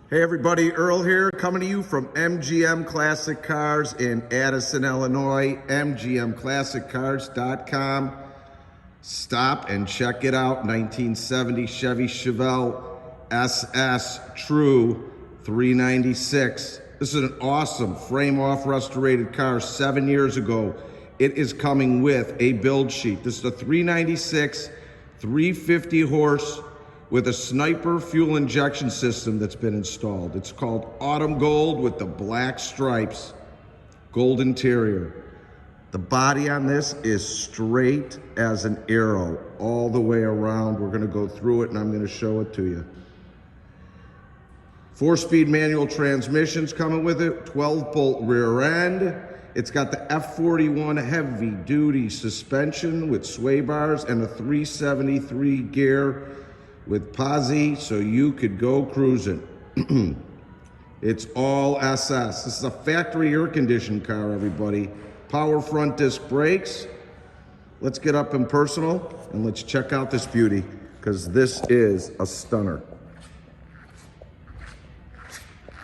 Hey everybody, Earl here, coming to you from MGM Classic Cars in Addison, Illinois, mgmclassiccars.com. Stop and check it out, 1970 Chevy Chevelle SS thru 396. This is an awesome frame-off restorated car 7 years ago. It is coming with a build sheet. This is a 396, 350 horse, with a sniper fuel injection system that's been installed. It's called Autumn Gold with the black stripes, gold interior. The body on this is straight as an arrow all the way around. We're gonna go through it and I'm gonna show it to you. 4-speed manual transmissions coming with it, 12-bolt rear end. It's got the F41 heavy duty suspension with sway bars and a 373 gear with posi, so you could go cruising. It's all SS. This is a factory air-conditioned car, everybody. Power front disc brakes. Let's get up and personal, and let's check out this beauty, because this is a stunner.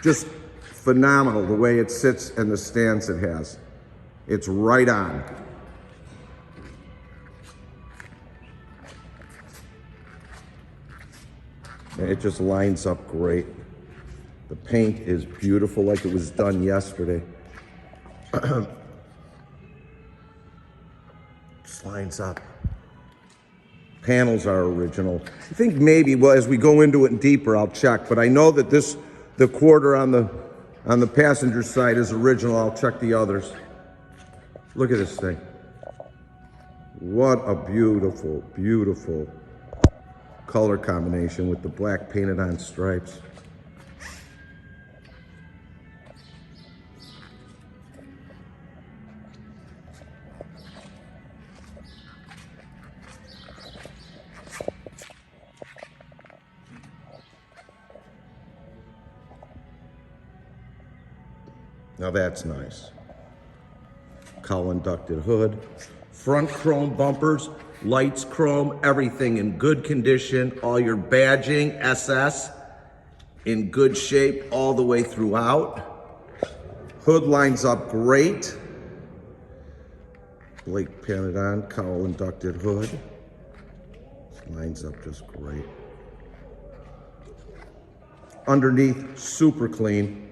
Just phenomenal the way it sits and the stance it has. It's right on. It just lines up great. The paint is beautiful, like it was done yesterday. Just lines up. Panels are original. I think maybe, well, as we go into it deeper, I'll check, but I know that the quarter on the passenger side is original. I'll check the others. Look at this thing. What a beautiful, beautiful color combination with the black painted on stripes. Now that's nice. Cowl inducted hood, front chrome bumpers, lights chrome, everything in good condition. All your badging, SS, in good shape all the way throughout. Hood lines up great. Blake painted on, cowl inducted hood. Lines up just great. Underneath, super clean.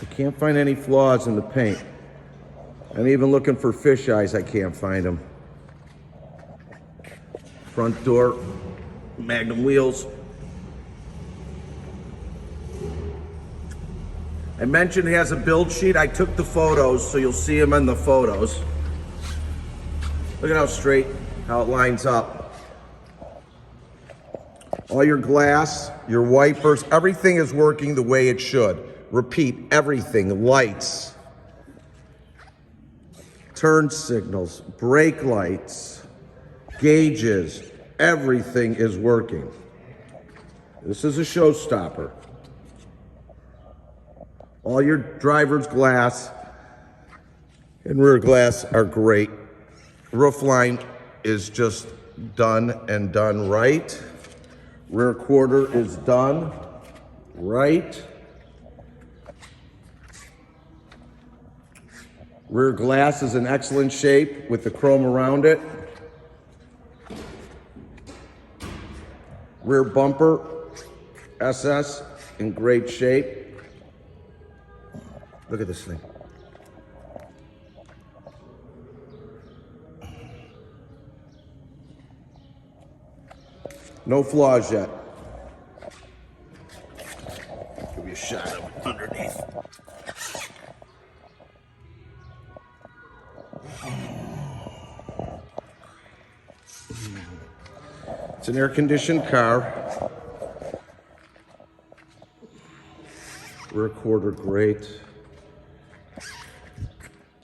I can't find any flaws in the paint. I'm even looking for fish eyes, I can't find them. Front door, magnum wheels. I mentioned it has a build sheet. I took the photos, so you'll see them in the photos. Look at how straight, how it lines up. All your glass, your wipers, everything is working the way it should. Repeat, everything, lights, turn signals, brake lights, gauges, everything is working. This is a showstopper. All your driver's glass and rear glass are great. Roof line is just done and done right. Rear quarter is done right. Rear glass is in excellent shape with the chrome around it. Rear bumper, SS, in great shape. Look at this thing. No flaws yet. Give you a shot of underneath. It's an air-conditioned car. Rear quarter great.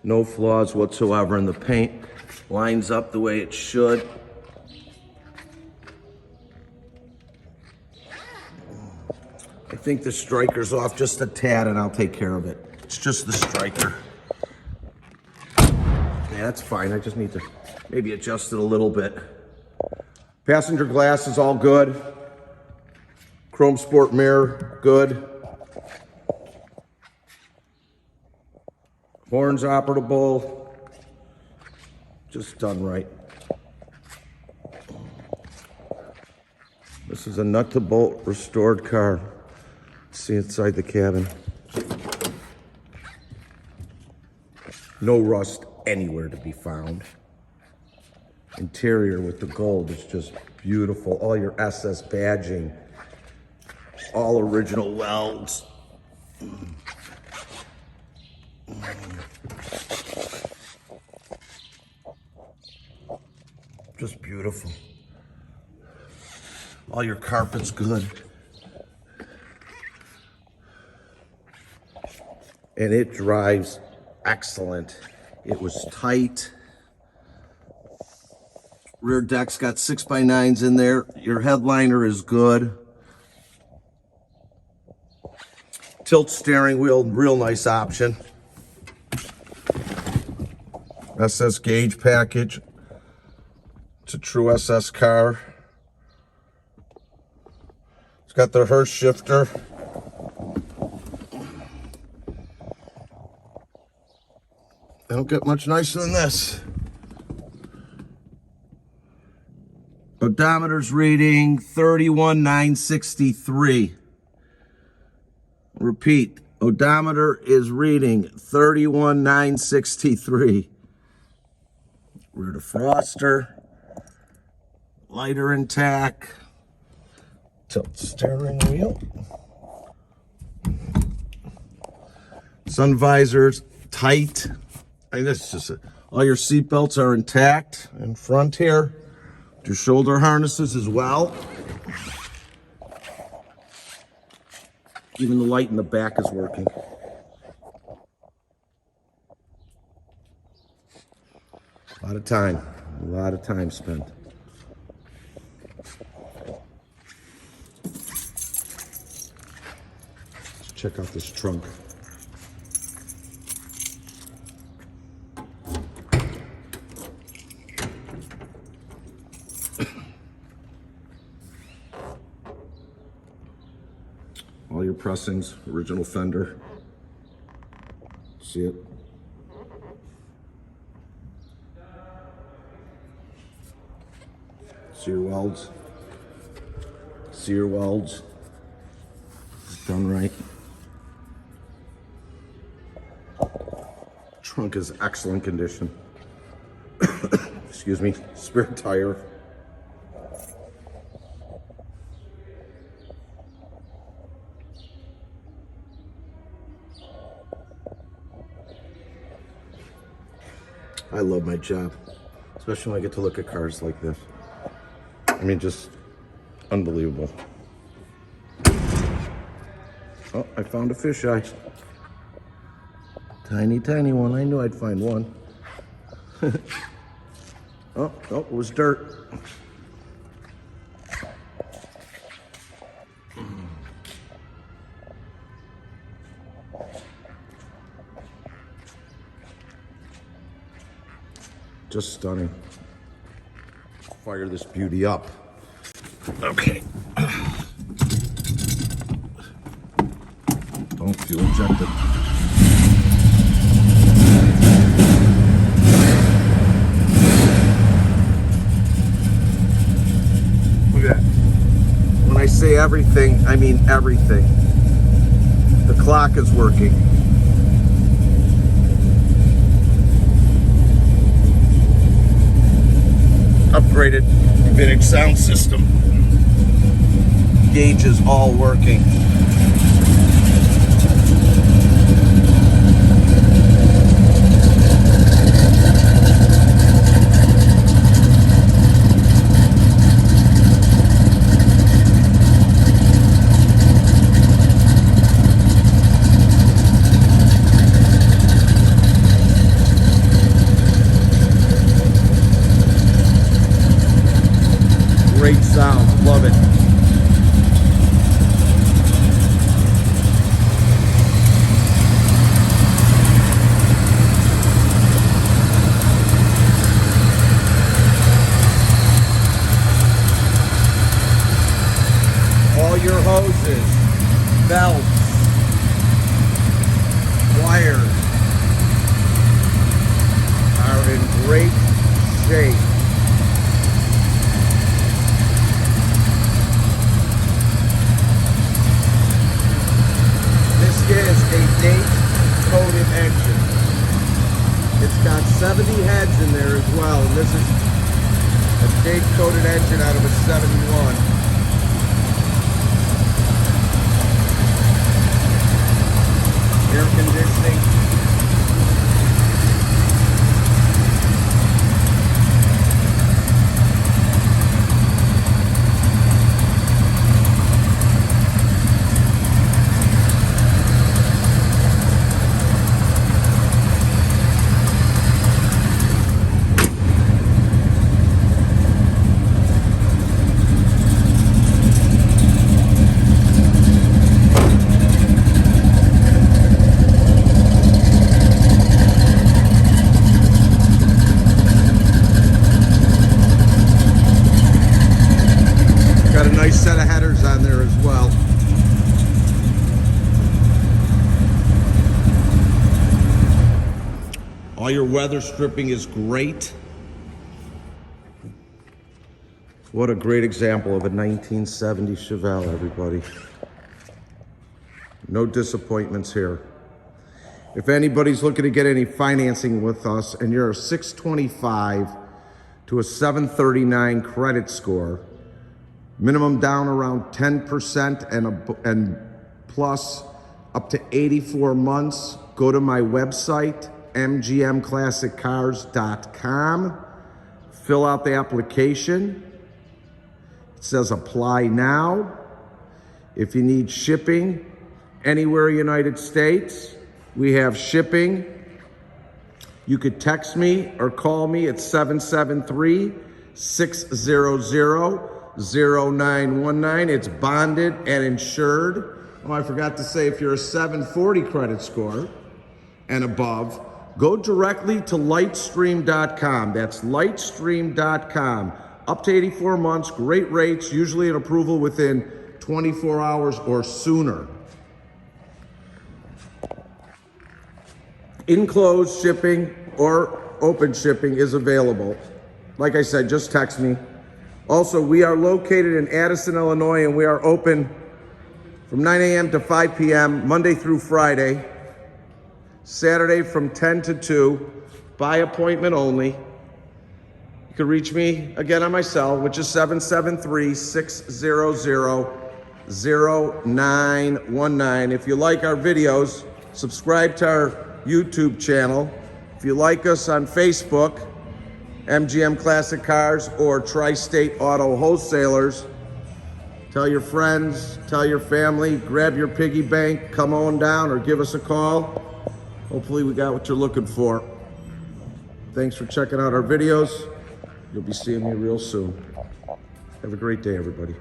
No flaws whatsoever in the paint. Lines up the way it should. I think the striker's off just a tad and I'll take care of it. It's just the striker. Yeah, that's fine. I just need to maybe adjust it a little bit. Passenger glass is all good. Chrome sport mirror, good. Horns operable, just done right. This is a nut to bolt restored car. Let's see inside the cabin. No rust anywhere to be found. Interior with the gold is just beautiful. All your SS badging, all original welds. Just beautiful. All your carpet's good. And it drives excellent. It was tight. Rear deck's got 6x9s in there. Your headliner is good. Tilt steering wheel, real nice option. SS gauge package. It's a true SS car. It's got the Hurst Shifter. They don't get much nicer than this. Odometer's reading 31,963. Repeat, odometer is reading 31,963. Rear defroster. Lighter intact. Tilt steering wheel. Sun visors tight. I mean, this is just all your seat belts are intact in front here. Your shoulder harnesses as well. Even the light in the back is working. A lot of time spent. Let's check out this trunk. All your pressings, original fender. See it? See your welds? See your welds? It's done right. Trunk is excellent condition. Excuse me, spare tire. I love my job, especially when I get to look at cars like this. I mean, just unbelievable. Oh, I found a fisheye. Tiny, tiny one. I knew I'd find one. Oh, it was dirt. Just stunning. Fire this beauty up. Okay. Don't fuel inject it. Look at that. When I say everything, I mean everything. The clock is working. Upgraded Goodrich sound system. Gauges all working. Great sound, love it. your hoses, belts, wires are in great shape. This is a date-coated engine. It's got 70 heads in there as well, and this is a date-coated engine out of a 71. Air conditioning. Got a nice set of headers on there as well. All your weather stripping is great. What a great example of a 1970 Chevelle, everybody. No disappointments here. If anybody's looking to get any financing with us and you're a 625 to a 739 credit score, minimum down around 10% and plus up to 84 months, go to my website, mgmclassiccars.com. Fill out the application. It says apply now. If you need shipping anywhere in the United States, we have shipping. You could text me or call me at 773-600-0919. It's bonded and insured. Oh, I forgot to say, if you're a 740 credit score and above, go directly to lightstream.com. That's lightstream.com. Up to 84 months, great rates, usually an approval within 24 hours or sooner. Enclosed shipping or open shipping is available. Like I said, just text me. Also, we are located in Addison, Illinois, and we are open from 9 a.m. to 5 p.m., Monday through Friday. Saturday from 10 to 2, by appointment only. You can reach me again on my cell, which is 773-600-0919. If you like our videos, subscribe to our YouTube channel. If you like us on Facebook, MGM Classic Cars or Tri-State Auto Wholesalers, tell your friends, tell your family, grab your piggy bank, come on down or give us a call. Hopefully we got what you're looking for. Thanks for checking out our videos. You'll be seeing me real soon. Have a great day, everybody.